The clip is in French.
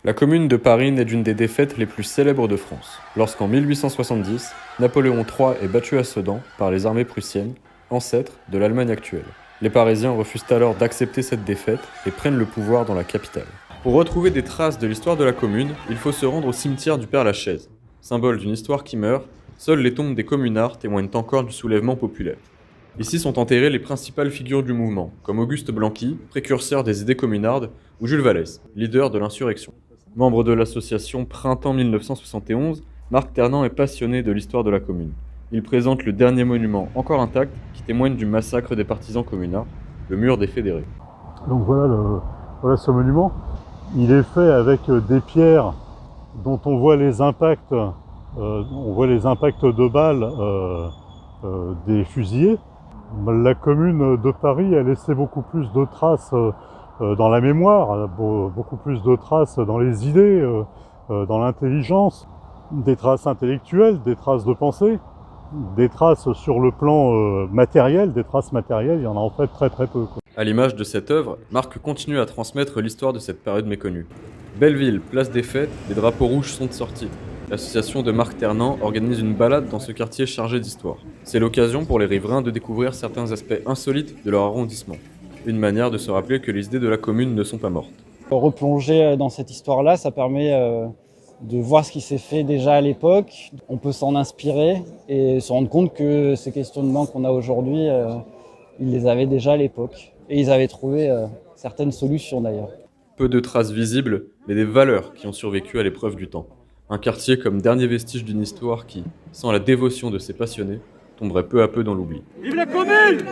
La Commune de Paris naît d'une des défaites les plus célèbres de France, lorsqu'en 1870, Napoléon III est battu à Sedan par les armées prussiennes, ancêtres de l'Allemagne actuelle. Les Parisiens refusent alors d'accepter cette défaite et prennent le pouvoir dans la capitale. Pour retrouver des traces de l'histoire de la Commune, il faut se rendre au cimetière du Père-Lachaise. Symbole d'une histoire qui meurt, seules les tombes des communards témoignent encore du soulèvement populaire. Ici sont enterrées les principales figures du mouvement, comme Auguste Blanqui, précurseur des idées communardes, ou Jules Vallès, leader de l'insurrection. Membre de l'association Printemps 1971, Marc Ternant est passionné de l'histoire de la Commune. Il présente le dernier monument encore intact qui témoigne du massacre des partisans communards, le mur des Fédérés. Donc voilà ce monument. Il est fait avec des pierres dont on voit les impacts, de balles des fusillés. La Commune de Paris a laissé beaucoup plus de traces dans la mémoire, beaucoup plus de traces dans les idées, dans l'intelligence, des traces intellectuelles, des traces de pensée, des traces sur le plan matériel, des traces matérielles, il y en a en fait très très peu. À l'image de cette œuvre, Marc continue à transmettre l'histoire de cette période méconnue. Belleville, place des fêtes, les drapeaux rouges sont sortis. L'association de Marc Ternant organise une balade dans ce quartier chargé d'histoire. C'est l'occasion pour les riverains de découvrir certains aspects insolites de leur arrondissement. Une manière de se rappeler que les idées de la Commune ne sont pas mortes. Replonger dans cette histoire-là, ça permet de voir ce qui s'est fait déjà à l'époque. On peut s'en inspirer et se rendre compte que ces questionnements qu'on a aujourd'hui, ils les avaient déjà à l'époque. Et ils avaient trouvé certaines solutions d'ailleurs. Peu de traces visibles, mais des valeurs qui ont survécu à l'épreuve du temps. Un quartier comme dernier vestige d'une histoire qui, sans la dévotion de ses passionnés, tomberait peu à peu dans l'oubli. Vive la Commune!